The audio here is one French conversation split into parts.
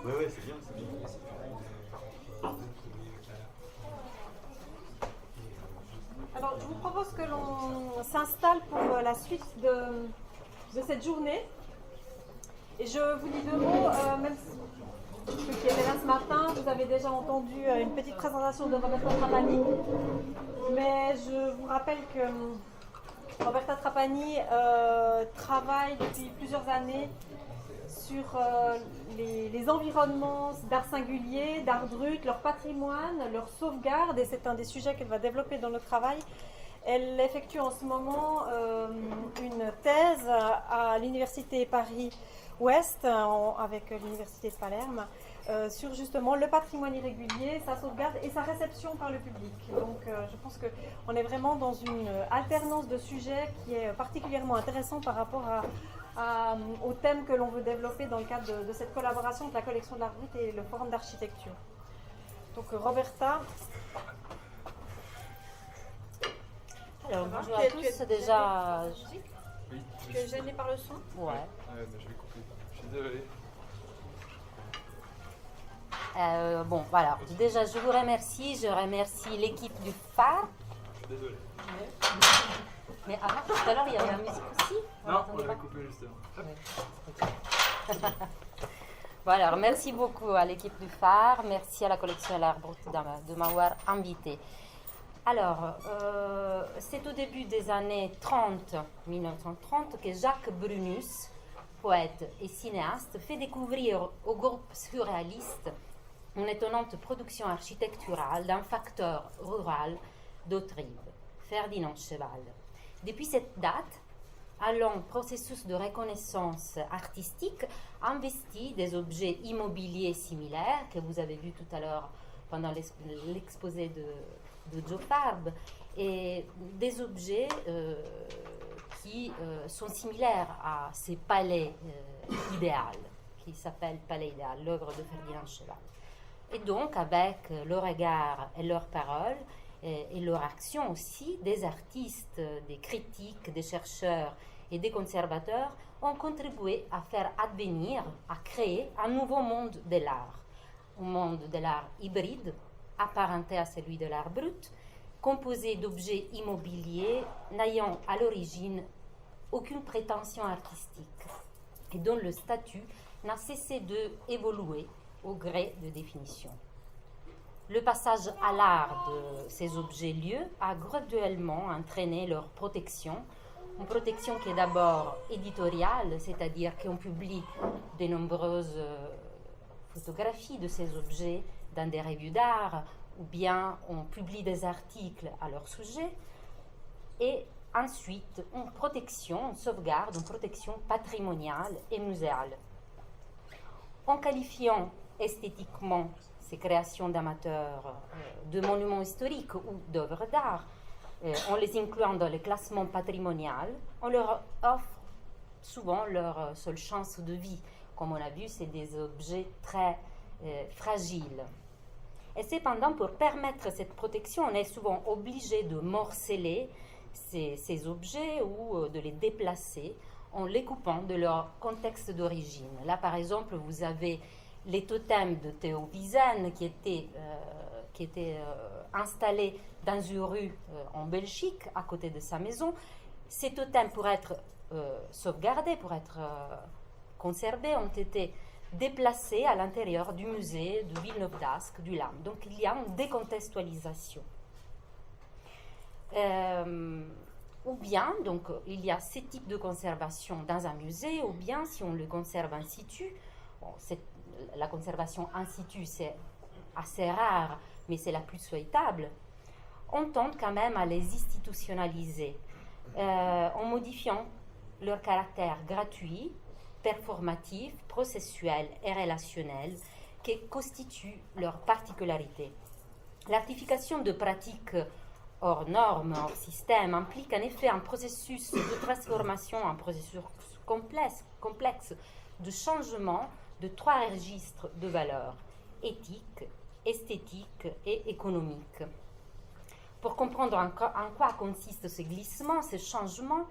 Ouais, c'est bien, c'est bien. Alors, je vous propose que l'on s'installe pour la suite de cette journée. Et je vous dis deux mots, même si ceux qui étaient là ce matin, vous avez déjà entendu une petite présentation de Roberta Trapani. Mais je vous rappelle que Roberta Trapani travaille depuis plusieurs années sur les environnements d'art singulier, d'art brut, leur patrimoine, leur sauvegarde, et c'est un des sujets qu'elle va développer dans le travail. Elle effectue en ce moment une thèse à l'université Paris-Ouest avec l'université de Palerme sur justement le patrimoine irrégulier, sa sauvegarde et sa réception par le public. Donc je pense qu'on est vraiment dans une alternance de sujets qui est particulièrement intéressant par rapport au thème que l'on veut développer dans le cadre de cette collaboration entre la collection de l'art brut et le forum d'architecture. Donc Roberta. Alors bonjour à tous, déjà... Tu es gênée par le son? Ouais. Mais je vais couper. Je suis désolé. Bon, voilà. Déjà, je vous remercie. Je remercie l'équipe du phare. Je suis désolé. Mais avant, tout à l'heure, il y avait la musique aussi. Non, on l'avait coupé justement. Voilà, alors merci beaucoup à l'équipe du phare. Merci à la collection L'Art Brut de m'avoir invité. Alors, c'est au début des années 1930, que Jacques Brunus, poète et cinéaste, fait découvrir au groupe surréaliste une étonnante production architecturale d'un facteur rural d'Autrive, Ferdinand Cheval. Depuis cette date, un long processus de reconnaissance artistique investit des objets immobiliers similaires que vous avez vus tout à l'heure pendant l'exposé de Joe Farb, et des objets qui sont similaires à ces palais idéal, qui s'appelle Palais idéal, l'œuvre de Ferdinand Cheval. Et donc, avec leur regard et leurs paroles, et leur action aussi, des artistes, des critiques, des chercheurs et des conservateurs ont contribué à faire advenir, à créer un nouveau monde de l'art. Un monde de l'art hybride, apparenté à celui de l'art brut, composé d'objets immobiliers n'ayant à l'origine aucune prétention artistique et dont le statut n'a cessé d'évoluer au gré de définition. Le passage à l'art de ces objets-lieux a graduellement entraîné leur protection, une protection qui est d'abord éditoriale, c'est-à-dire qu'on publie de nombreuses photographies de ces objets dans des revues d'art, ou bien on publie des articles à leur sujet, et ensuite une protection, une sauvegarde, une protection patrimoniale et muséale. En qualifiant esthétiquement ces créations d'amateurs de monuments historiques ou d'œuvres d'art, en les incluant dans le classement patrimonial, on leur offre souvent leur seule chance de vie. Comme on a vu, c'est des objets très fragiles. Et cependant, pour permettre cette protection, on est souvent obligé de morceler ces objets ou de les déplacer en les coupant de leur contexte d'origine. Là, par exemple, vous avez les totems de Théo Wiesel qui étaient installés dans une rue en Belgique, à côté de sa maison. Ces totems, pour être sauvegardés, pour être conservés, ont été déplacés à l'intérieur du musée de Villeneuve-d'Ascq du Lam. Donc il y a une décontextualisation. Ou bien, donc, il y a ces types de conservation dans un musée, ou bien si on le conserve in situ. Bon, la conservation in situ, c'est assez rare, mais c'est la plus souhaitable. On tente quand même à les institutionnaliser en modifiant leur caractère gratuit, performatif, processuel et relationnel qui constituent leur particularité. L'artification de pratiques hors normes, hors système, implique en effet un processus de transformation, un processus complexe de changement de trois registres de valeurs: éthique, esthétique et économique. Pour comprendre en quoi consiste ce glissement, ce changement,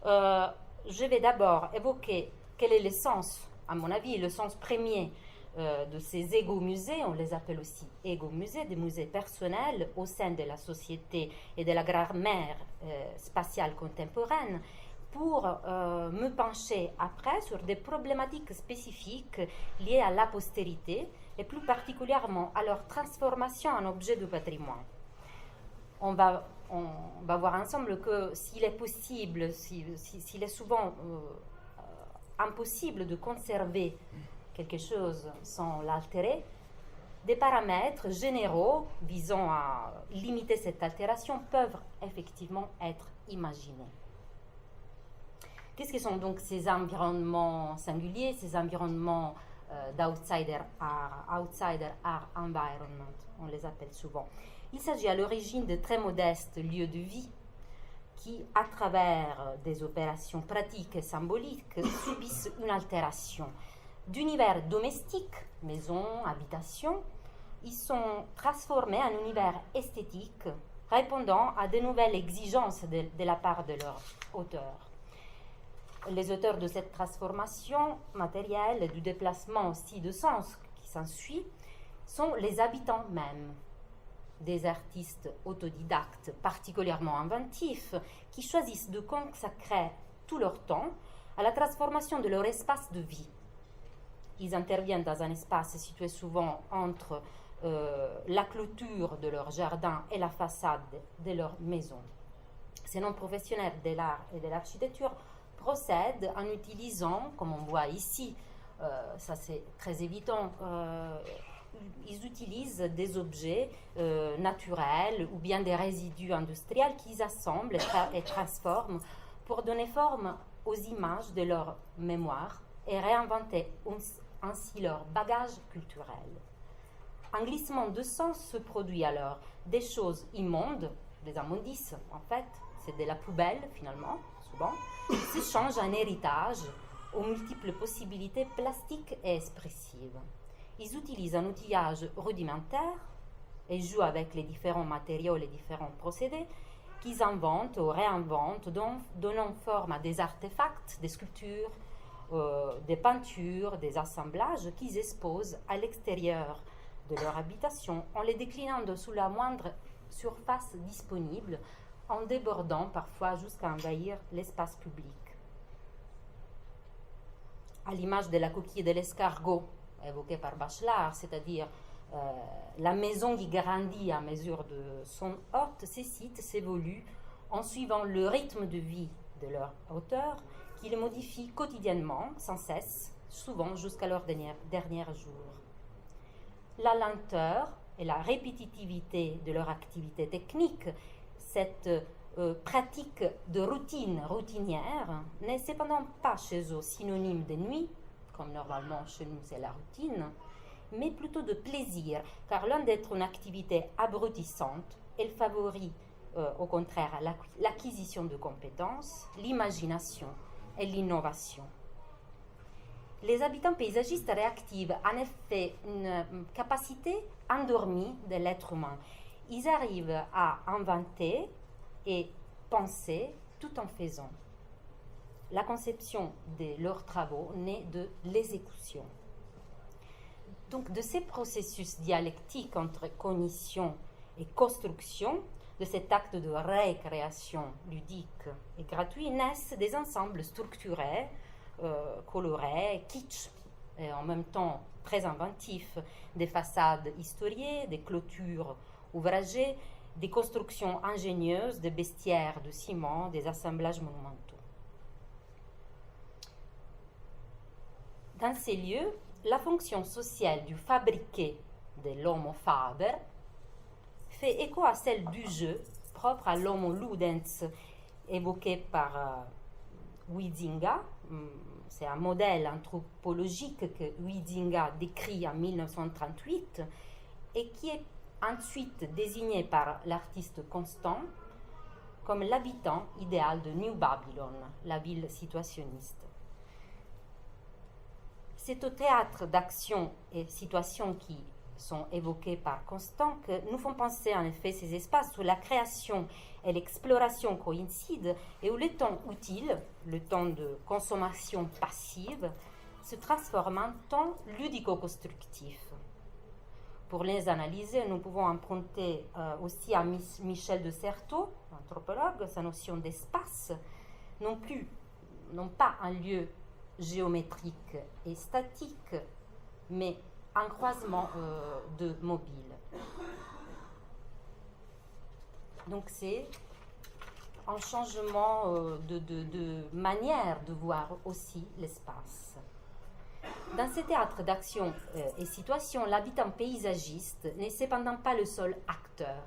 Je vais d'abord évoquer quel est le sens, à mon avis, le sens premier de ces égo-musées, on les appelle aussi égo-musées, des musées personnels au sein de la société et de la grammaire spatiale contemporaine, pour me pencher après sur des problématiques spécifiques liées à la postérité et plus particulièrement à leur transformation en objet de patrimoine. On va voir ensemble que s'il est possible, s'il est souvent impossible de conserver quelque chose sans l'altérer, des paramètres généraux visant à limiter cette altération peuvent effectivement être imaginés. Qu'est-ce que sont donc ces environnements singuliers, ces environnements d'outsider art environment, on les appelle souvent. Il s'agit à l'origine de très modestes lieux de vie qui, à travers des opérations pratiques et symboliques, subissent une altération. D'univers domestiques, maisons, habitations, ils sont transformés en univers esthétique, répondant à de nouvelles exigences de la part de leurs auteurs. Les auteurs de cette transformation matérielle et du déplacement aussi de sens qui s'ensuit sont les habitants mêmes, des artistes autodidactes particulièrement inventifs qui choisissent de consacrer tout leur temps à la transformation de leur espace de vie. Ils interviennent dans un espace situé souvent entre la clôture de leur jardin et la façade de leur maison. Ces non-professionnels de l'art et de l'architecture procèdent en utilisant, comme on voit ici, ça c'est très évident, ils utilisent des objets naturels ou bien des résidus industriels qu'ils assemblent et transforment pour donner forme aux images de leur mémoire et réinventer ainsi leur bagage culturel. Un glissement de sens se produit alors. Des choses immondes, des immondices en fait, c'est de la poubelle finalement, souvent, s'échangent en héritage aux multiples possibilités plastiques et expressives. Ils utilisent un outillage rudimentaire et jouent avec les différents matériaux, les différents procédés qu'ils inventent ou réinventent, donnant forme à des artefacts, des sculptures, des peintures, des assemblages qu'ils exposent à l'extérieur de leur habitation en les déclinant sous la moindre surface disponible, en débordant parfois jusqu'à envahir l'espace public. À l'image de la coquille de l'escargot évoquée par Bachelard, c'est-à-dire la maison qui grandit à mesure de son hôte, ces sites s'évoluent en suivant le rythme de vie de leur auteur, qui les modifie quotidiennement, sans cesse, souvent jusqu'à leur dernier jour. La lenteur et la répétitivité de leur activité technique, cette pratique de routinière, n'est cependant pas chez eux synonyme de nuit, comme normalement chez nous c'est la routine, mais plutôt de plaisir, car loin d'être une activité abrutissante, elle favorise au contraire l'acquisition de compétences, l'imagination et l'innovation. Les habitants paysagistes réactivent en effet une capacité endormie de l'être humain. Ils arrivent à inventer et penser tout en faisant. La conception de leurs travaux naît de l'exécution. Donc de ces processus dialectiques entre cognition et construction, de cet acte de récréation ludique et gratuit, naissent des ensembles structurés, colorés, kitsch, et en même temps très inventifs, des façades historiées, des clôtures ouvragées, des constructions ingénieuses, des bestiaires de ciment, des assemblages monumentaux. Dans ces lieux, la fonction sociale du fabriqué de l'homo faber fait écho à celle du jeu propre à l'homo ludens évoqué par Huizinga. C'est un modèle anthropologique que Huizinga décrit en 1938 et qui est ensuite désigné par l'artiste Constant comme l'habitant idéal de New Babylon, la ville situationniste. C'est au théâtre d'action et situation qui sont évoqués par Constant que nous font penser en effet ces espaces où la création et l'exploration coïncident et où le temps utile, le temps de consommation passive, se transforme en temps ludico-constructif. Pour les analyser, nous pouvons emprunter aussi à Michel de Certeau, anthropologue, sa notion d'espace, non pas un lieu géométrique et statique, mais un croisement de mobiles. Donc c'est un changement de manière de voir aussi l'espace. Dans ces théâtres d'action et situation, l'habitant paysagiste n'est cependant pas le seul acteur.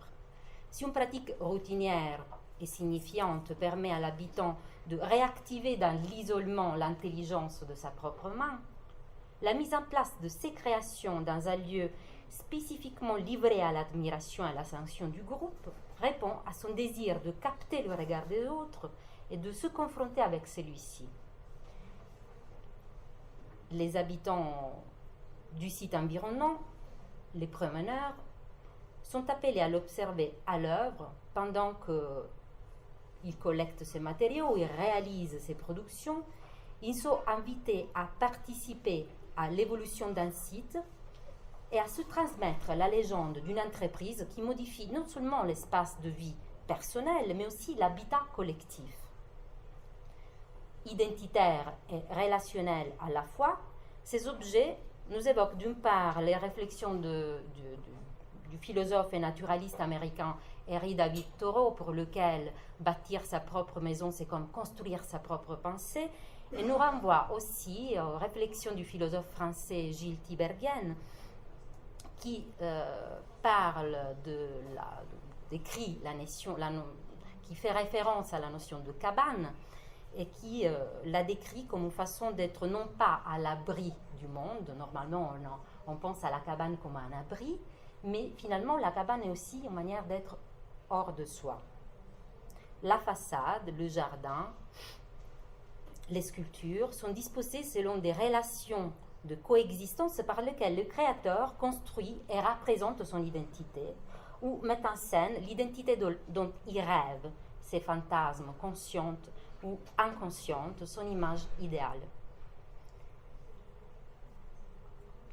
Si une pratique routinière et signifiante permet à l'habitant de réactiver dans l'isolement l'intelligence de sa propre main, la mise en place de ces créations dans un lieu spécifiquement livré à l'admiration et à l'ascension du groupe répond à son désir de capter le regard des autres et de se confronter avec celui-ci. Les habitants du site environnant, les promeneurs, sont appelés à l'observer à l'œuvre pendant qu'il collecte ses matériaux, il réalise ses productions. Ils sont invités à participer à l'évolution d'un site et à se transmettre la légende d'une entreprise qui modifie non seulement l'espace de vie personnel, mais aussi l'habitat collectif. Identitaire et relationnel à la fois, ces objets nous évoquent d'une part les réflexions du philosophe et naturaliste américain Henry David Thoreau, pour lequel bâtir sa propre maison, c'est comme construire sa propre pensée, et nous renvoie aussi aux réflexions du philosophe français Gilles Tiberghien, qui décrit la notion, qui fait référence à la notion de cabane, et qui la décrit comme une façon d'être non pas à l'abri du monde. Normalement, on pense à la cabane comme un abri, mais finalement, la cabane est aussi une manière d'être hors de soi. La façade, le jardin, les sculptures sont disposées selon des relations de coexistence par lesquelles le créateur construit et représente son identité, ou met en scène l'identité dont il rêve, ses fantasmes conscientes ou inconscientes, son image idéale.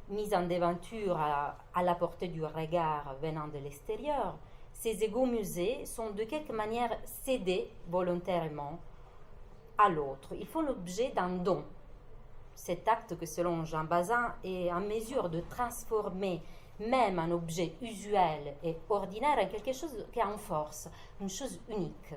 Mise en devanture à la portée du regard venant de l'extérieur, ces égaux musées sont de quelque manière cédés volontairement à l'autre. Ils font l'objet d'un don. Cet acte que, selon Jean Bazin, est en mesure de transformer même un objet usuel et ordinaire en quelque chose qui en force, une chose unique.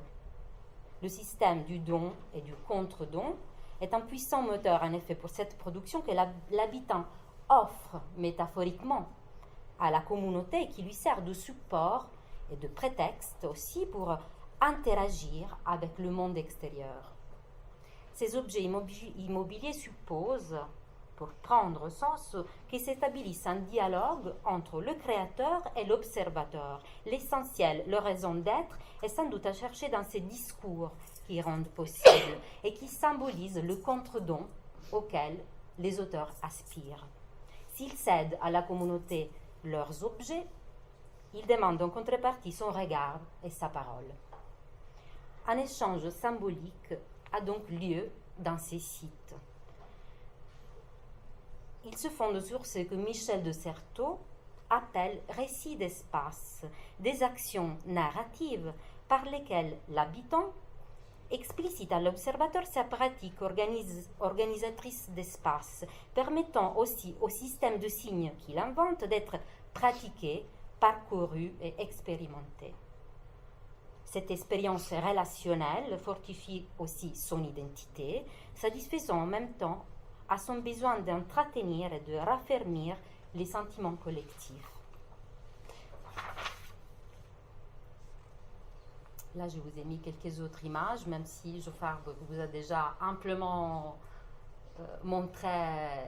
Le système du don et du contre-don est un puissant moteur, en effet, pour cette production que l'habitant offre métaphoriquement à la communauté, qui lui sert de support et de prétexte aussi pour interagir avec le monde extérieur. Ces objets immobiliers supposent, pour prendre sens, qu'il s'établisse un dialogue entre le créateur et l'observateur. L'essentiel, leur raison d'être, est sans doute à chercher dans ces discours qui rendent possible et qui symbolisent le contre-don auquel les auteurs aspirent. S'ils cèdent à la communauté leurs objets, ils demandent en contrepartie son regard et sa parole. Un échange symbolique a donc lieu dans ces sites. Il se fonde sur ce que Michel de Certeau appelle récits d'espace, des actions narratives par lesquelles l'habitant explicite à l'observateur sa pratique organisatrice d'espace, permettant aussi au système de signes qu'il invente d'être pratiqué, parcouru et expérimenté. Cette expérience relationnelle fortifie aussi son identité, satisfaisant en même temps à son besoin d'entretenir et de raffermir les sentiments collectifs. Là, je vous ai mis quelques autres images, même si Geoffard vous a déjà amplement montré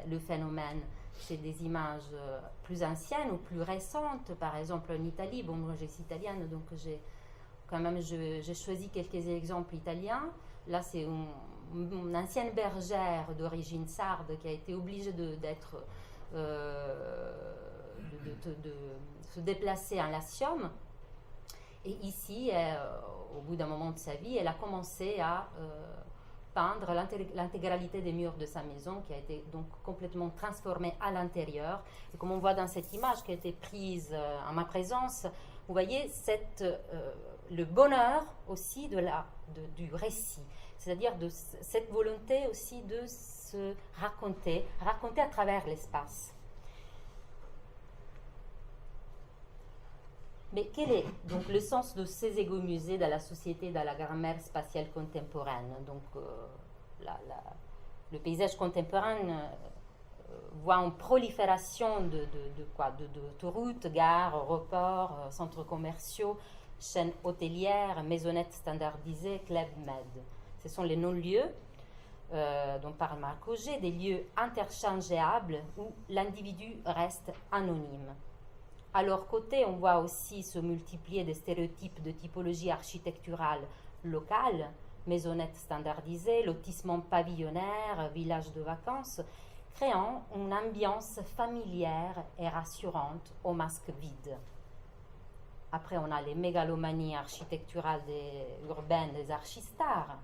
le phénomène. C'est des images plus anciennes ou plus récentes, par exemple en Italie. Bon, moi, je suis italienne, donc j'ai choisi quelques exemples italiens. Là, c'est une ancienne bergère d'origine sarde qui a été obligée de de se déplacer en Latium. Et ici, au bout d'un moment de sa vie, elle a commencé à peindre l'intégralité des murs de sa maison, qui a été donc complètement transformée à l'intérieur. Et comme on voit dans cette image qui a été prise en ma présence, vous voyez le bonheur aussi du récit, c'est-à-dire de cette volonté aussi de se raconter à travers l'espace. Mais quel est donc le sens de ces égomusées dans la société, dans la grammaire spatiale contemporaine? Donc, le paysage contemporain voit une prolifération d'autoroutes, gares, aéroports, centres commerciaux, chaînes hôtelières, maisonnettes standardisées, Club Med. Ce sont les non-lieux dont parle Marc Augé, des lieux interchangeables où l'individu reste anonyme. À leur côté, on voit aussi se multiplier des stéréotypes de typologie architecturale locale, maisonnettes standardisées, lotissement pavillonnaire, village de vacances, créant une ambiance familière et rassurante au masque vide. Après, on a les mégalomanies architecturales urbaines des archistars,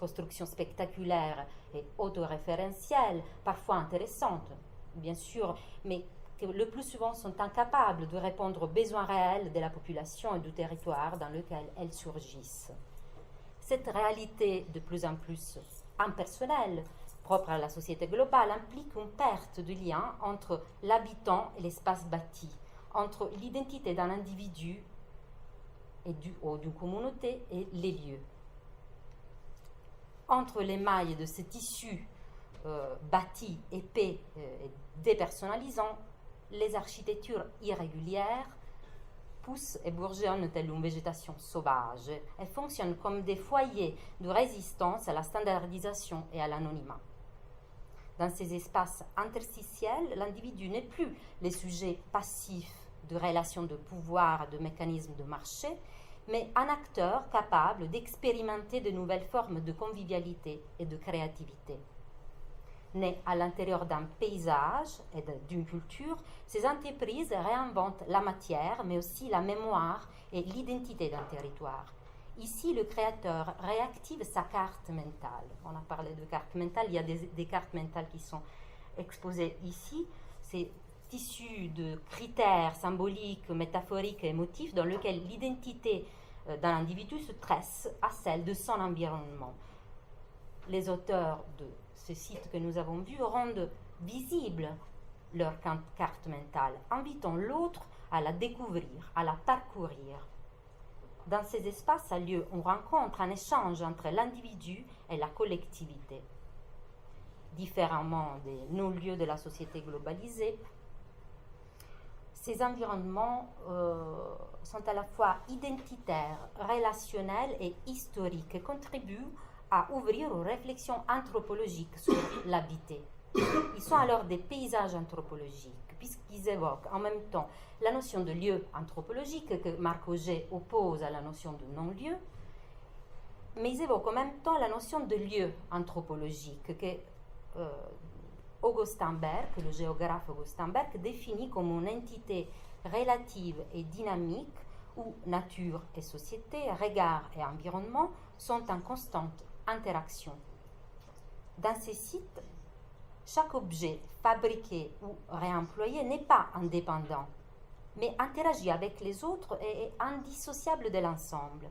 constructions spectaculaires et autoréférentielles, parfois intéressantes, bien sûr, mais qui le plus souvent sont incapables de répondre aux besoins réels de la population et du territoire dans lequel elles surgissent. Cette réalité de plus en plus impersonnelle, propre à la société globale, implique une perte de lien entre l'habitant et l'espace bâti, entre l'identité d'un individu ou d'une communauté et les lieux. Entre les mailles de ce tissu bâti, épais et dépersonnalisant, les architectures irrégulières poussent et bourgeonnent telle une végétation sauvage. Elles fonctionnent comme des foyers de résistance à la standardisation et à l'anonymat. Dans ces espaces interstitiels, l'individu n'est plus le sujet passif de relations de pouvoir, de mécanismes de marché, mais un acteur capable d'expérimenter de nouvelles formes de convivialité et de créativité. Nées à l'intérieur d'un paysage et d'une culture, ces entreprises réinventent la matière, mais aussi la mémoire et l'identité d'un territoire. Ici, le créateur réactive sa carte mentale. On a parlé de carte mentale, il y a des cartes mentales qui sont exposées ici. C'est tissu de critères symboliques, métaphoriques et émotifs dans lequel l'identité d'un individu se tresse à celle de son environnement. Les auteurs de ce site que nous avons vu rendent visible leur carte mentale, invitant l'autre à la découvrir, à la parcourir. Dans ces espaces a lieu une rencontre, un échange entre l'individu et la collectivité. Différemment des non-lieux de la société globalisée, ces environnements sont à la fois identitaires, relationnels et historiques et contribuent à ouvrir aux réflexions anthropologiques sur l'habité. Ils sont alors des paysages anthropologiques, puisqu'ils évoquent en même temps la notion de lieu anthropologique que Marc Augé oppose à la notion de non-lieu, mais ils évoquent en même temps la notion de lieu anthropologique que Augustin Berg, le géographe Augustin Berg, définit comme une entité relative et dynamique où nature et société, regard et environnement sont en constante interaction. Dans ces sites, chaque objet fabriqué ou réemployé n'est pas indépendant, mais interagit avec les autres et est indissociable de l'ensemble.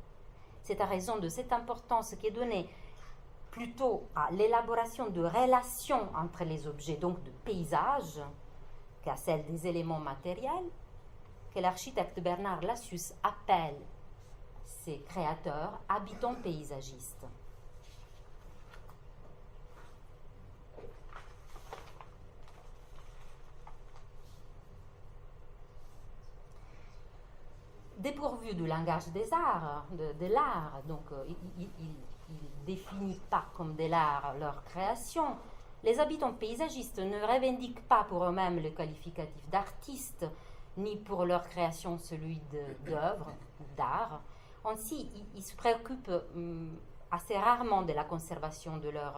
C'est à raison de cette importance qui est donnée plutôt à l'élaboration de relations entre les objets, donc de paysages, qu'à celle des éléments matériels, que l'architecte Bernard Lassus appelle ses créateurs habitants paysagistes. Dépourvu du langage des arts, de l'art, donc il ne définit pas comme de l'art leur création. Les habitants paysagistes ne revendiquent pas pour eux-mêmes le qualificatif d'artiste, ni pour leur création celui d'œuvre, d'art. Ainsi, ils se préoccupent assez rarement de la conservation de leur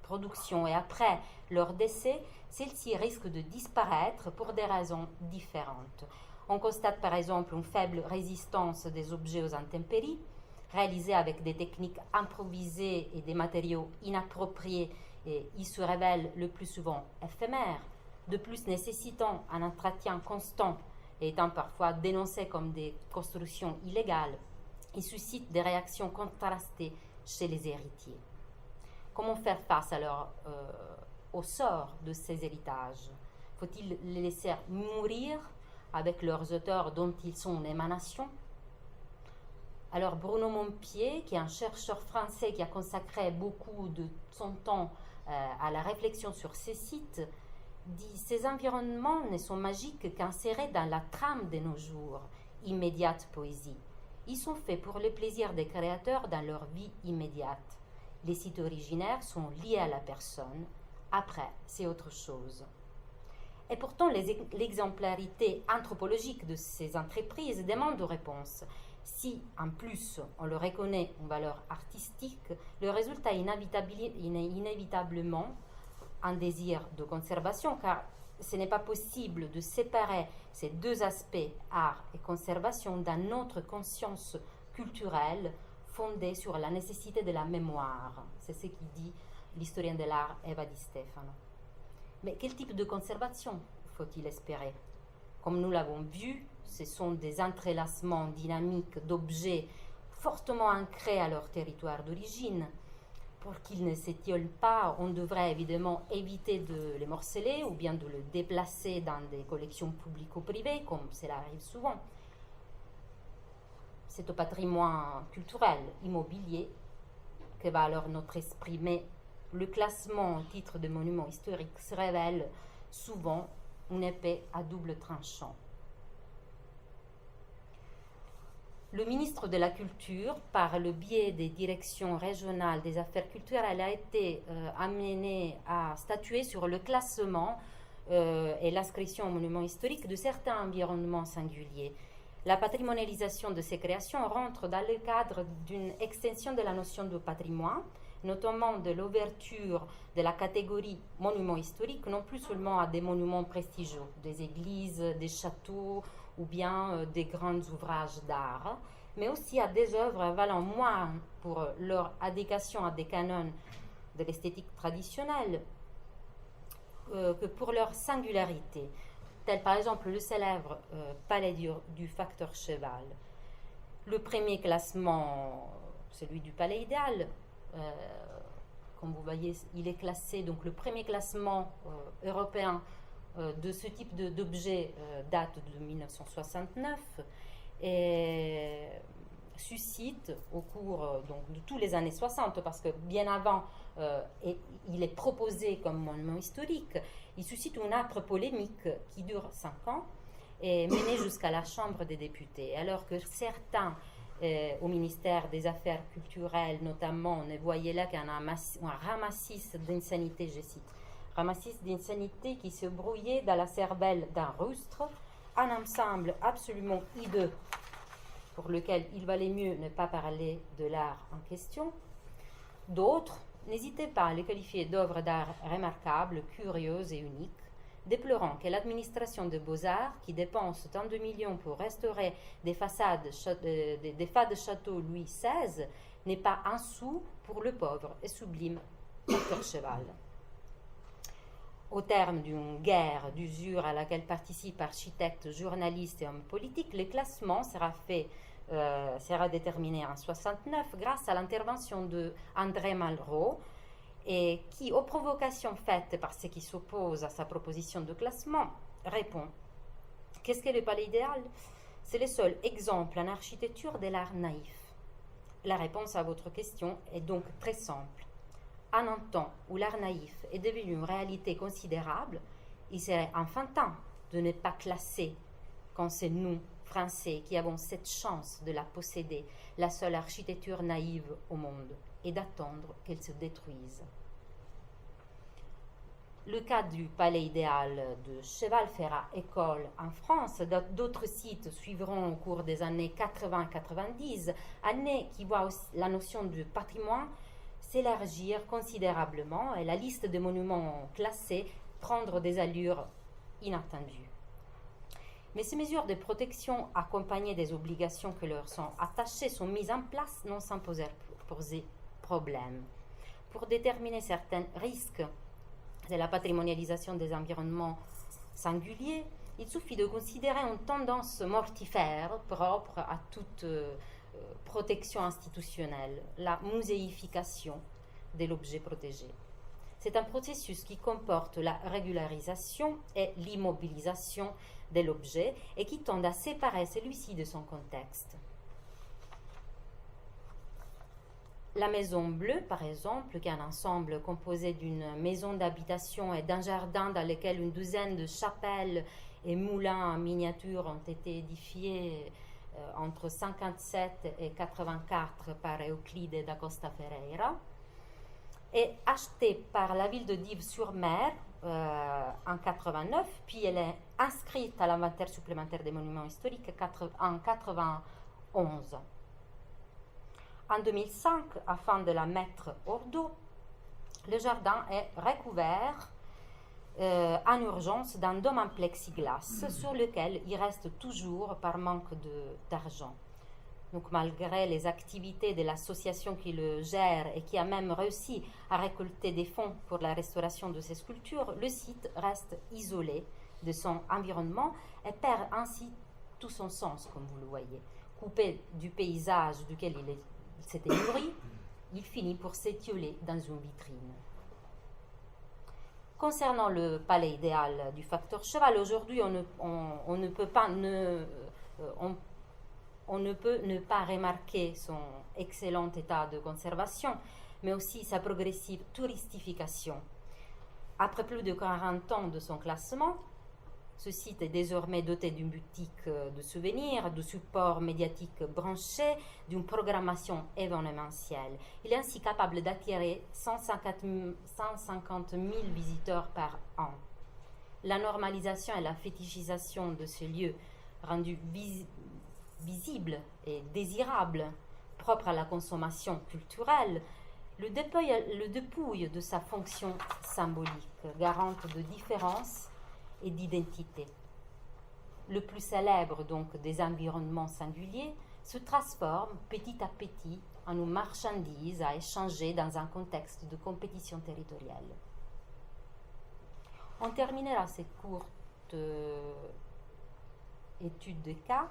production et après leur décès, celles-ci risquent de disparaître pour des raisons différentes. On constate par exemple une faible résistance des objets aux intempéries, réalisés avec des techniques improvisées et des matériaux inappropriés, et ils se révèlent le plus souvent éphémères, de plus nécessitant un entretien constant et étant parfois dénoncés comme des constructions illégales. Ils suscitent des réactions contrastées chez les héritiers. Comment faire face alors au sort de ces héritages? Faut-il les laisser mourir avec leurs auteurs dont ils sont une émanation? Alors Bruno Montpied, qui est un chercheur français qui a consacré beaucoup de son temps à la réflexion sur ces sites, dit: ces environnements ne sont magiques qu'insérés dans la trame de nos jours, immédiate poésie. Ils sont faits pour le plaisir des créateurs dans leur vie immédiate. Les sites originaires sont liés à la personne. Après, c'est autre chose. Et pourtant, l'exemplarité anthropologique de ces entreprises demande des réponses. Si, en plus, on leur reconnaît une valeur artistique, le résultat est inévitablement un désir de conservation, car ce n'est pas possible de séparer ces deux aspects, art et conservation, dans notre conscience culturelle fondée sur la nécessité de la mémoire. C'est ce qui dit l'historien de l'art Eva Di Stefano. Mais quel type de conservation faut-il espérer? Comme nous l'avons vu, ce sont des entrelacements dynamiques d'objets fortement ancrés à leur territoire d'origine. Pour qu'ils ne s'étiolent pas, on devrait évidemment éviter de les morceler ou bien de le déplacer dans des collections publiques ou privées, comme cela arrive souvent. C'est au patrimoine culturel, immobilier, que va alors notre esprit. Mais le classement au titre de monument historique se révèle souvent une épée à double tranchant. Le ministre de la Culture, par le biais des directions régionales des affaires culturelles, a été amené à statuer sur le classement et l'inscription au monument historique de certains environnements singuliers. La patrimonialisation de ces créations rentre dans le cadre d'une extension de la notion de patrimoine, notamment de l'ouverture de la catégorie monument historique, non plus seulement à des monuments prestigieux, des églises, des châteaux ou bien des grands ouvrages d'art, mais aussi à des œuvres valant moins pour leur adéquation à des canons de l'esthétique traditionnelle que pour leur singularité, tel par exemple le célèbre palais du facteur Cheval. Le premier classement, celui du palais idéal, comme vous voyez, il est classé, donc le premier classement européen de ce type d'objet date de 1969 et suscite au cours donc, de tous les années 60, parce que bien avant il est proposé comme monument historique, il suscite une âpre polémique qui dure 5 ans et menée jusqu'à la Chambre des députés, alors que certains au ministère des Affaires culturelles notamment ne voyaient là qu'un ramassis d'insanité, je cite, ramassis d'insanité qui se brouillait dans la cervelle d'un rustre, un ensemble absolument hideux pour lequel il valait mieux ne pas parler de l'art en question. D'autres n'hésitaient pas à les qualifier d'œuvres d'art remarquables, curieuses et uniques, déplorant que l'administration de Beaux-Arts, qui dépense tant de millions pour restaurer des façades des fades châteaux Louis XVI, n'ait pas un sou pour le pauvre et sublime facteur Cheval. Au terme d'une guerre d'usure à laquelle participent architectes, journalistes et hommes politiques, le classement sera déterminé en 1969 grâce à l'intervention de André Malraux, et qui, aux provocations faites par ceux qui s'opposent à sa proposition de classement, répond: qu'est-ce qu'est le palais idéal? C'est le seul exemple en architecture de l'art naïf. La réponse à votre question est donc très simple. En un temps où l'art naïf est devenu une réalité considérable, il serait enfantin de ne pas classer, quand c'est nous, Français, qui avons cette chance de la posséder, la seule architecture naïve au monde, et d'attendre qu'elle se détruise. Le cas du palais idéal de Cheval-Ferrat-École en France, d'autres sites suivront au cours des années 80-90, années qui voient aussi la notion de patrimoine s'élargir considérablement et la liste des monuments classés prendre des allures inattendues. Mais ces mesures de protection accompagnées des obligations qui leur sont attachées sont mises en place non sans poser problème. Pour déterminer certains risques de la patrimonialisation des environnements singuliers, il suffit de considérer une tendance mortifère propre à toute protection institutionnelle, la muséification de l'objet protégé. C'est un processus qui comporte la régularisation et l'immobilisation de l'objet et qui tend à séparer celui-ci de son contexte. La maison bleue, par exemple, qui est un ensemble composé d'une maison d'habitation et d'un jardin dans lequel une douzaine de chapelles et moulins en miniature ont été édifiés entre 57 et 84 par Euclide da Costa Ferreira, est achetée par la ville de Dives-sur-Mer en 89, puis elle est inscrite à l'inventaire supplémentaire des monuments historiques en 91. En 2005, afin de la mettre hors d'eau, le jardin est recouvert en urgence d'un dôme en plexiglas sur lequel il reste toujours par manque d'argent. Donc, malgré les activités de l'association qui le gère et qui a même réussi à récolter des fonds pour la restauration de ces sculptures, le site reste isolé de son environnement et perd ainsi tout son sens, comme vous le voyez. Coupé du paysage duquel il s'était nourri, il finit pour s'étioler dans une vitrine. Concernant le palais idéal du facteur cheval, aujourd'hui on ne peut ne pas remarquer son excellent état de conservation, mais aussi sa progressive touristification. Après plus de 40 ans de son classement, ce site est désormais doté d'une boutique de souvenirs, de supports médiatiques branchés, d'une programmation événementielle. Il est ainsi capable d'attirer 150 000 visiteurs par an. La normalisation et la fétichisation de ce lieu, rendu visible et désirable, propre à la consommation culturelle, le dépouille de sa fonction symbolique, garante de différence et d'identité. Le plus célèbre donc des environnements singuliers se transforme petit à petit en une marchandise à échanger dans un contexte de compétition territoriale. On terminera cette courte étude de cas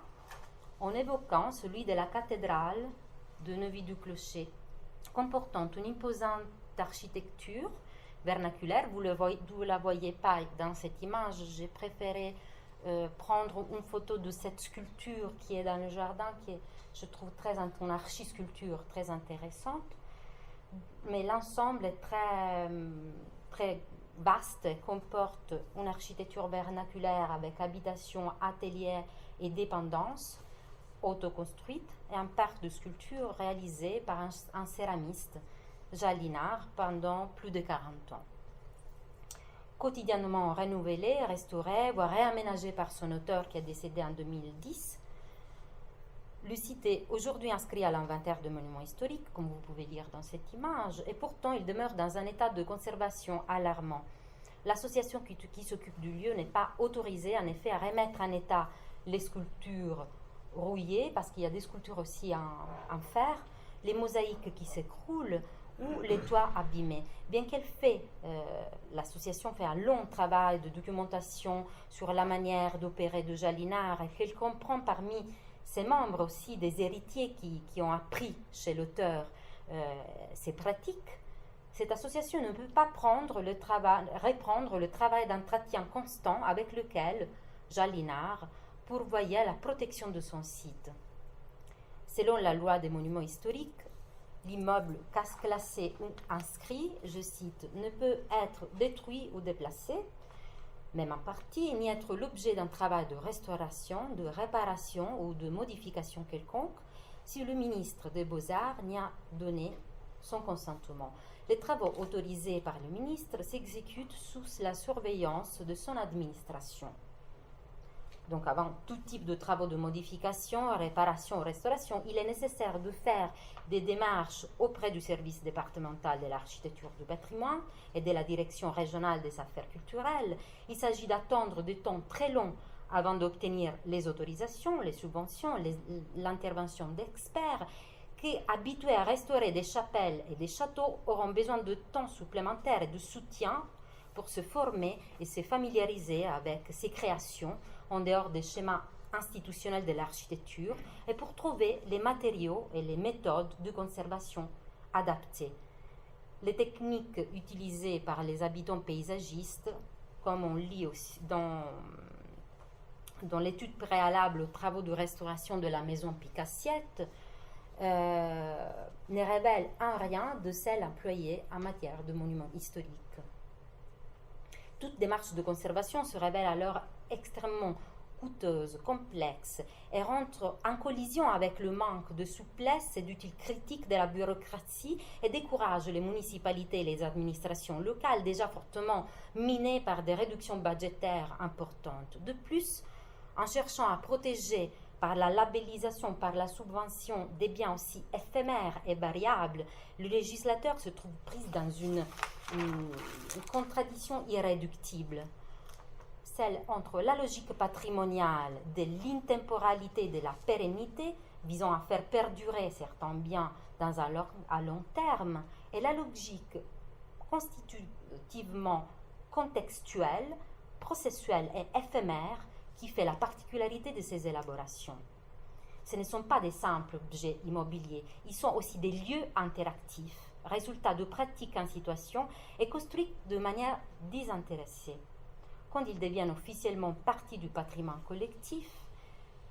en évoquant celui de la cathédrale de Neuvy-du-Clocher, comportant une imposante architecture vernaculaire. Vous ne la voyez pas dans cette image. J'ai préféré prendre une photo de cette sculpture qui est dans le jardin, qui est, je trouve, une archisculpture très intéressante. Mais l'ensemble est très vaste et comporte une architecture vernaculaire avec habitation, atelier et dépendance autoconstruite et un parc de sculptures réalisé par un céramiste, Jalinard, pendant plus de 40 ans. Quotidiennement renouvelé, restauré, voire réaménagé par son auteur qui est décédé en 2010, le site est aujourd'hui inscrit à l'inventaire de monuments historiques, comme vous pouvez lire dans cette image, et pourtant il demeure dans un état de conservation alarmant. L'association qui s'occupe du lieu n'est pas autorisée en effet à remettre en état les sculptures rouillées, parce qu'il y a des sculptures aussi en fer, les mosaïques qui s'écroulent ou les toits abîmés. Bien l'association fait un long travail de documentation sur la manière d'opérer de Jalinard et qu'elle comprend parmi ses membres aussi des héritiers qui ont appris chez l'auteur ces pratiques, cette association ne peut pas reprendre le travail d'entretien constant avec lequel Jalinard pourvoyait la protection de son site. Selon la loi des monuments historiques, l'immeuble classé ou inscrit, je cite, ne peut être détruit ou déplacé, même en partie, ni être l'objet d'un travail de restauration, de réparation ou de modification quelconque, si le ministre des Beaux-Arts n'y a donné son consentement. Les travaux autorisés par le ministre s'exécutent sous la surveillance de son administration. Donc avant tout type de travaux de modification, réparation ou restauration, il est nécessaire de faire des démarches auprès du service départemental de l'architecture du patrimoine et de la direction régionale des affaires culturelles. Il s'agit d'attendre des temps très longs avant d'obtenir les autorisations, les subventions, l'intervention d'experts qui, habitués à restaurer des chapelles et des châteaux, auront besoin de temps supplémentaire et de soutien pour se former et se familiariser avec ces créations en dehors des schémas institutionnels de l'architecture et pour trouver les matériaux et les méthodes de conservation adaptées. Les techniques utilisées par les habitants paysagistes, comme on lit aussi dans l'étude préalable aux travaux de restauration de la maison Picassiette, ne révèlent en rien de celles employées en matière de monuments historiques. Toute démarche de conservation se révèle alors extrêmement coûteuse, complexe et rentre en collision avec le manque de souplesse et d'utile critique de la bureaucratie et décourage les municipalités et les administrations locales déjà fortement minées par des réductions budgétaires importantes. De plus, en cherchant à protéger par la labellisation, par la subvention des biens aussi éphémères et variables, le législateur se trouve pris dans une contradiction irréductible, celle entre la logique patrimoniale de l'intemporalité et de la pérennité, visant à faire perdurer certains biens dans à long terme, et la logique constitutivement contextuelle, processuelle et éphémère qui fait la particularité de ces élaborations. Ce ne sont pas des simples objets immobiliers, ils sont aussi des lieux interactifs, résultat de pratiques en situation et construits de manière désintéressée. Quand ils deviennent officiellement partie du patrimoine collectif,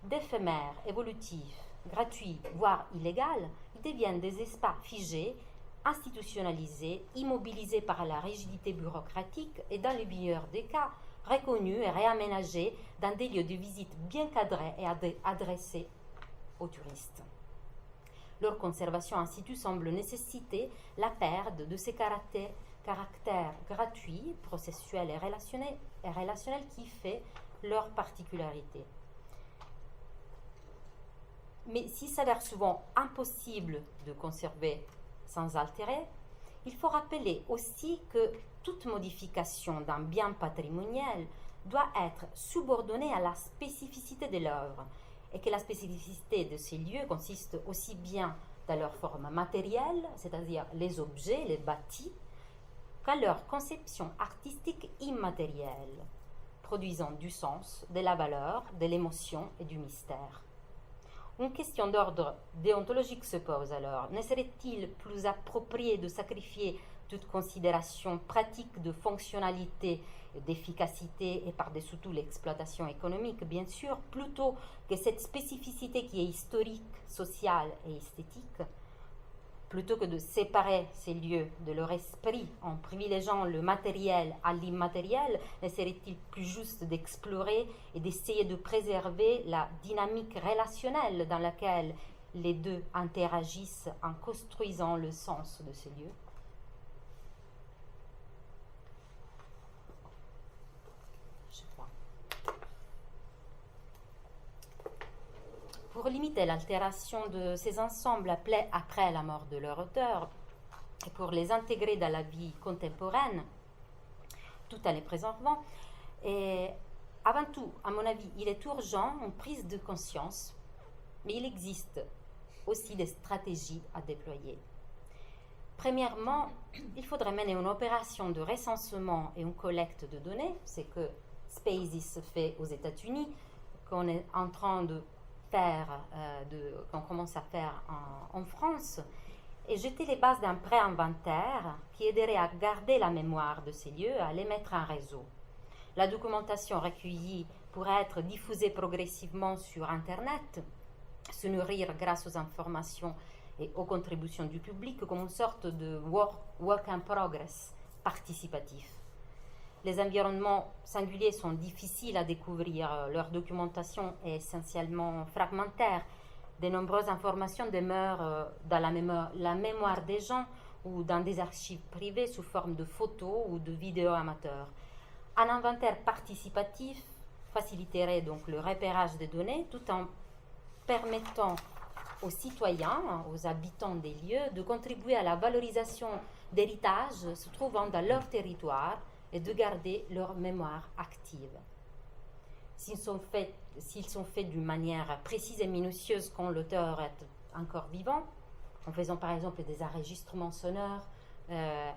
d'éphémères, évolutifs, gratuits, voire illégaux, ils deviennent des espaces figés, institutionnalisés, immobilisés par la rigidité bureaucratique et dans le meilleur des cas, reconnus et réaménagés dans des lieux de visite bien cadrés et adressés aux touristes. Leur conservation en situ semble nécessiter la perte de ces caractères gratuits, processuels et relationnels qui fait leur particularité. Mais s'il s'avère souvent impossible de conserver sans altérer, il faut rappeler aussi que toute modification d'un bien patrimonial doit être subordonnée à la spécificité de l'œuvre et que la spécificité de ces lieux consiste aussi bien dans leur forme matérielle, c'est-à-dire les objets, les bâtis, qu'à leur conception artistique immatérielle, produisant du sens, de la valeur, de l'émotion et du mystère. Une question d'ordre déontologique se pose alors. Ne serait-il plus approprié de sacrifier toute considération pratique de fonctionnalité, d'efficacité et par-dessus tout l'exploitation économique, bien sûr, plutôt que cette spécificité qui est historique, sociale et esthétique, plutôt que de séparer ces lieux de leur esprit en privilégiant le matériel à l'immatériel, ne serait-il plus juste d'explorer et d'essayer de préserver la dynamique relationnelle dans laquelle les deux interagissent en construisant le sens de ces lieux? Pour limiter l'altération de ces ensembles appelés après la mort de leur auteur et pour les intégrer dans la vie contemporaine, tout en les préservant, et avant tout, à mon avis, il est urgent une prise de conscience, mais il existe aussi des stratégies à déployer. Premièrement, il faudrait mener une opération de recensement et une collecte de données, c'est que Spaces fait aux États-Unis, qu'on est en train de qu'on commence à faire en France, et jeter les bases d'un pré-inventaire qui aiderait à garder la mémoire de ces lieux, à les mettre en réseau. La documentation recueillie pourrait être diffusée progressivement sur Internet, se nourrir grâce aux informations et aux contributions du public comme une sorte de work in progress participatif. Les environnements singuliers sont difficiles à découvrir, leur documentation est essentiellement fragmentaire. De nombreuses informations demeurent dans la mémoire des gens ou dans des archives privées sous forme de photos ou de vidéos amateurs. Un inventaire participatif faciliterait donc le repérage des données tout en permettant aux citoyens, aux habitants des lieux, de contribuer à la valorisation d'héritages se trouvant dans leur territoire et de garder leur mémoire active. S'ils sont faits d'une manière précise et minutieuse quand l'auteur est encore vivant, en faisant par exemple des enregistrements sonores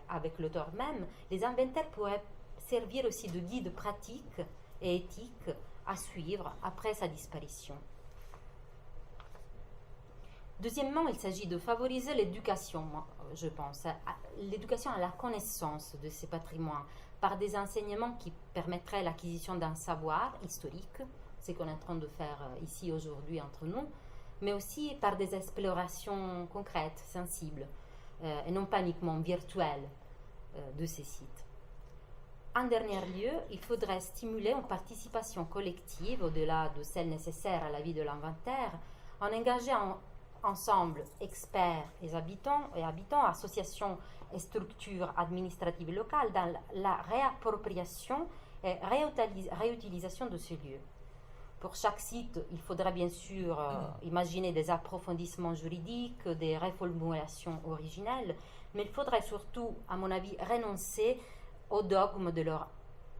avec l'auteur même, les inventaires pourraient servir aussi de guide pratique et éthique à suivre après sa disparition. Deuxièmement, il s'agit de favoriser l'éducation, je pense, l'éducation à la connaissance de ces patrimoines par des enseignements qui permettraient l'acquisition d'un savoir historique, ce qu'on est en train de faire ici aujourd'hui entre nous, mais aussi par des explorations concrètes, sensibles, et non pas uniquement virtuelles de ces sites. En dernier lieu, il faudrait stimuler une participation collective, au-delà de celle nécessaire à la vie de l'inventaire, en engageant ensemble experts et habitants, associations et structures administratives locales dans la réappropriation et réutilisation de ce lieu. Pour chaque site, il faudra bien sûr imaginer des approfondissements juridiques, des reformulations originelles, mais il faudrait surtout, à mon avis, renoncer au dogme de leur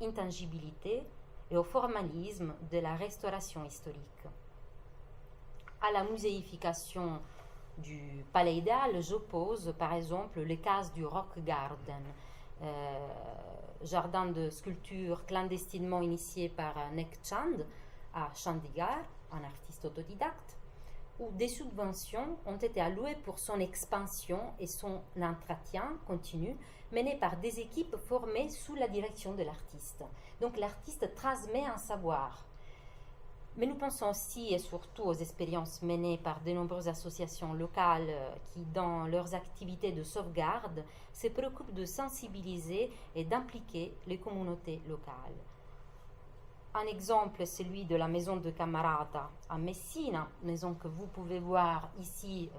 intangibilité et au formalisme de la restauration historique. À la muséification du palais idéal, j'oppose par exemple les cases du Rock Garden, jardin de sculpture clandestinement initié par Nek Chand à Chandigarh, un artiste autodidacte, où des subventions ont été allouées pour son expansion et son entretien continu, mené par des équipes formées sous la direction de l'artiste. Donc l'artiste transmet un savoir. Mais nous pensons aussi et surtout aux expériences menées par de nombreuses associations locales qui, dans leurs activités de sauvegarde, se préoccupent de sensibiliser et d'impliquer les communautés locales. Un exemple est celui de la maison de Camarata à Messina, maison que vous pouvez voir ici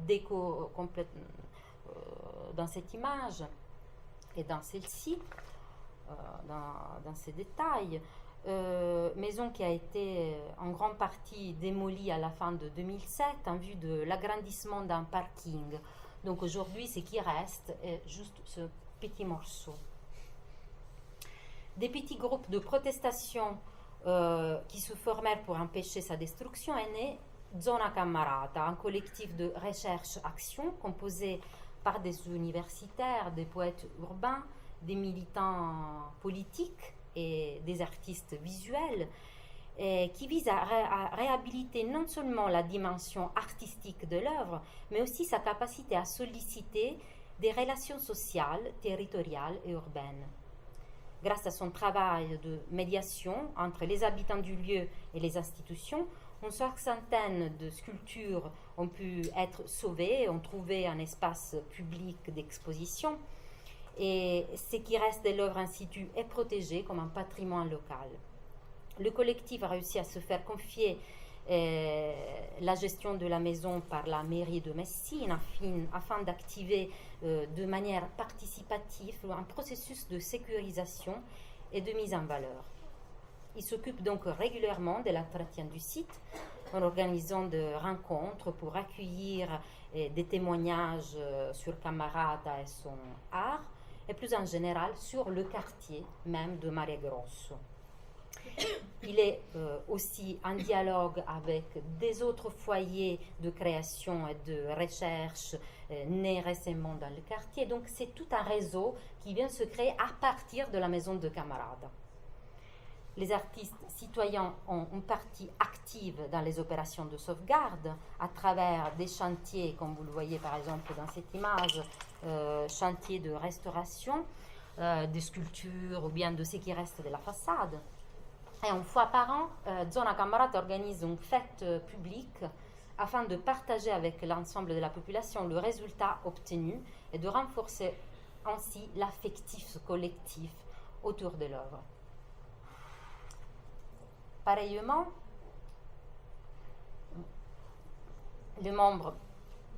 déco complète dans cette image et dans celle-ci, dans ces détails. Maison qui a été en grande partie démolie à la fin de 2007 en vue de l'agrandissement d'un parking. Donc aujourd'hui, ce qui reste est juste ce petit morceau. Des petits groupes de protestation qui se formèrent pour empêcher sa destruction est né Zona Camarata, un collectif de recherche-action composé par des universitaires, des poètes urbains, des militants politiques et des artistes visuels, qui vise à réhabiliter non seulement la dimension artistique de l'œuvre, mais aussi sa capacité à solliciter des relations sociales, territoriales et urbaines. Grâce à son travail de médiation entre les habitants du lieu et les institutions, une soixantaine de sculptures ont pu être sauvées, ont trouvé un espace public d'exposition, et ce qui reste de l'œuvre in situ est protégé comme un patrimoine local. Le collectif a réussi à se faire confier la gestion de la maison par la mairie de Messine afin d'activer de manière participative un processus de sécurisation et de mise en valeur. Il s'occupe donc régulièrement de l'entretien du site en organisant des rencontres pour accueillir des témoignages sur Camarata et son art, et plus en général sur le quartier même de Maregrosso. Il est aussi en dialogue avec des autres foyers de création et de recherche nés récemment dans le quartier. Donc c'est tout un réseau qui vient se créer à partir de la maison de Camarada. Les artistes citoyens ont une partie active dans les opérations de sauvegarde à travers des chantiers, comme vous le voyez par exemple dans cette image, chantiers de restauration, des sculptures ou bien de ce qui reste de la façade. Et une fois par an, Zona Camarata organise une fête publique afin de partager avec l'ensemble de la population le résultat obtenu et de renforcer ainsi l'affectif collectif autour de l'œuvre. Pareillement, les membres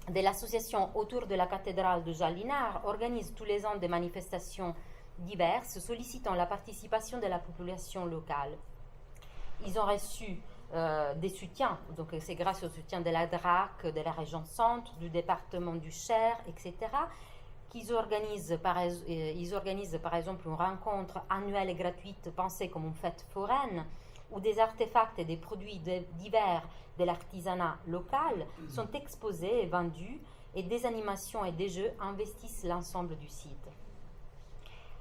de l'association autour de la cathédrale de Jallinard organise tous les ans des manifestations diverses sollicitant la participation de la population locale. Ils ont reçu des soutiens, donc c'est grâce au soutien de la DRAC, de la région centre, du département du Cher, etc., qu'ils organisent ils organisent par exemple une rencontre annuelle et gratuite pensée comme une fête foraine, où des artefacts et des produits divers de l'artisanat local sont exposés et vendus, et des animations et des jeux investissent l'ensemble du site.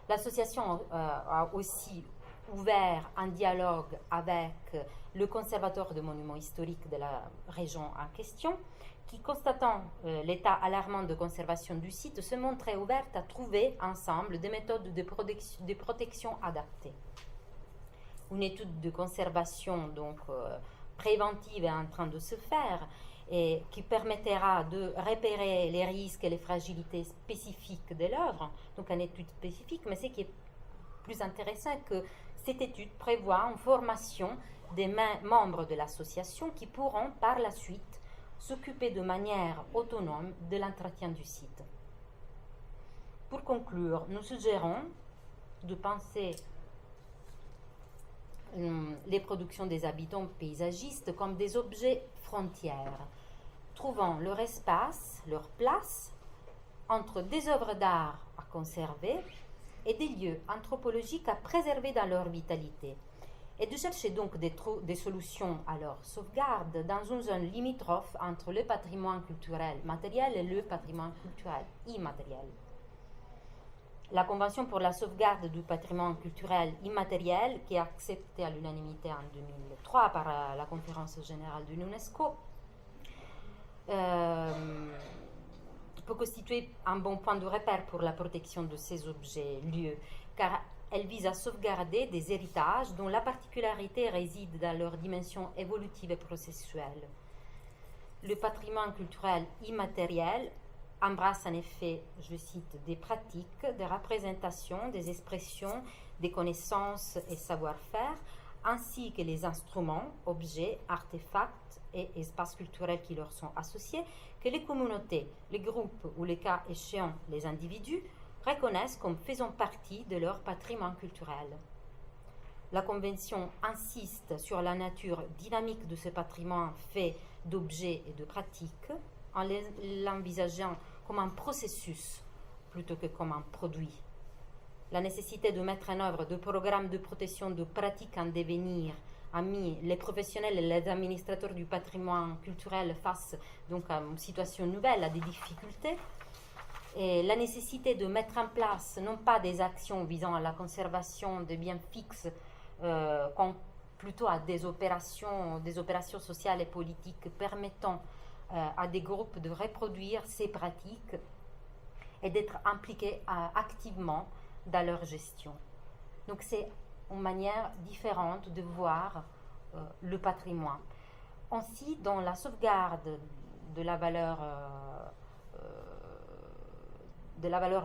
L'association a aussi ouvert un dialogue avec le conservateur de monuments historiques de la région en question, qui, constatant l'état alarmant de conservation du site, se montrait ouverte à trouver ensemble des méthodes de protection adaptées. Une étude de conservation donc préventive est en train de se faire et qui permettra de repérer les risques et les fragilités spécifiques de l'œuvre, donc une étude spécifique, mais ce qui est plus intéressant est que cette étude prévoit une formation des membres de l'association qui pourront par la suite s'occuper de manière autonome de l'entretien du site. Pour conclure, nous suggérons de penser les productions des habitants paysagistes comme des objets frontières, trouvant leur espace, leur place entre des œuvres d'art à conserver et des lieux anthropologiques à préserver dans leur vitalité, et de chercher donc des solutions à leur sauvegarde dans une zone limitrophe entre le patrimoine culturel matériel et le patrimoine culturel immatériel. La Convention pour la sauvegarde du patrimoine culturel immatériel, qui est acceptée à l'unanimité en 2003 par la Conférence générale de l'UNESCO, peut constituer un bon point de repère pour la protection de ces objets, lieux, car elle vise à sauvegarder des héritages dont la particularité réside dans leur dimension évolutive et processuelle. Le patrimoine culturel immatériel embrasse en effet, je cite, des pratiques, des représentations, des expressions, des connaissances et savoir-faire, ainsi que les instruments, objets, artefacts et espaces culturels qui leur sont associés, que les communautés, les groupes ou les cas échéants, les individus, reconnaissent comme faisant partie de leur patrimoine culturel. La Convention insiste sur la nature dynamique de ce patrimoine fait d'objets et de pratiques, en l'envisageant comme un processus plutôt que comme un produit. La nécessité de mettre en œuvre des programmes de protection de pratiques en devenir a mis les professionnels et les administrateurs du patrimoine culturel face donc à une situation nouvelle, à des difficultés. Et la nécessité de mettre en place non pas des actions visant à la conservation des biens fixes, plutôt à des opérations sociales et politiques permettant à des groupes de reproduire ces pratiques et d'être impliqués activement dans leur gestion. Donc c'est une manière différente de voir le patrimoine. Ainsi, dans la sauvegarde de la valeur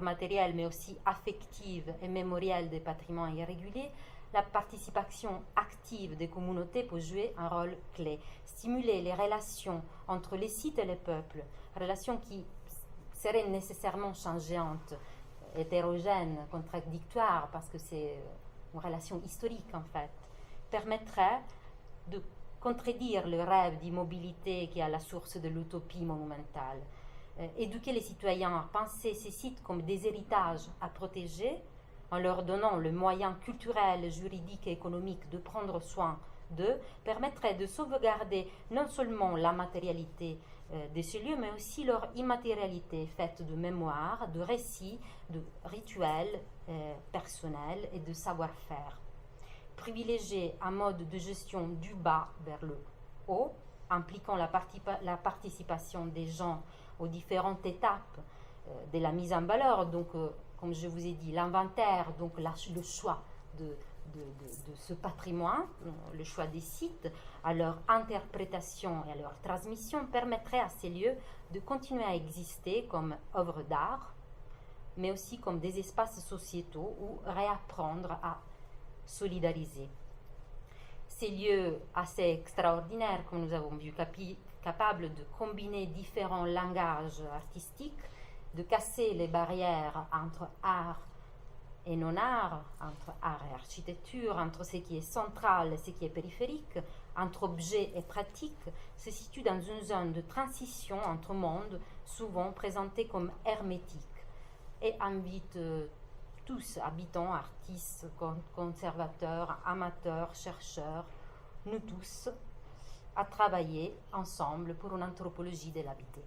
matérielle, mais aussi affective et mémorielle des patrimoines irréguliers, la participation active des communautés peut jouer un rôle clé, stimuler les relations entre les sites et les peuples, relations qui seraient nécessairement changeantes, hétérogènes, contradictoires, parce que c'est une relation historique en fait, permettrait de contredire le rêve d'immobilité qui est à la source de l'utopie monumentale, éduquer les citoyens à penser ces sites comme des héritages à protéger, en leur donnant le moyen culturel, juridique et économique de prendre soin d'eux, permettrait de sauvegarder non seulement la matérialité de ces lieux, mais aussi leur immatérialité faite de mémoire, de récits, de rituels personnels et de savoir-faire. Privilégier un mode de gestion du bas vers le haut, impliquant la participation des gens aux différentes étapes de la mise en valeur, donc comme je vous ai dit, l'inventaire, donc le choix de ce patrimoine, le choix des sites, à leur interprétation et à leur transmission permettrait à ces lieux de continuer à exister comme œuvres d'art, mais aussi comme des espaces sociétaux où réapprendre à solidariser. Ces lieux assez extraordinaires, comme nous avons vu, capable de combiner différents langages artistiques, de casser les barrières entre art et non-art, entre art et architecture, entre ce qui est central et ce qui est périphérique, entre objet et pratique, se situe dans une zone de transition entre mondes, souvent présentés comme hermétiques, et invite tous, habitants, artistes, conservateurs, amateurs, chercheurs, nous tous, à travailler ensemble pour une anthropologie de l'habité.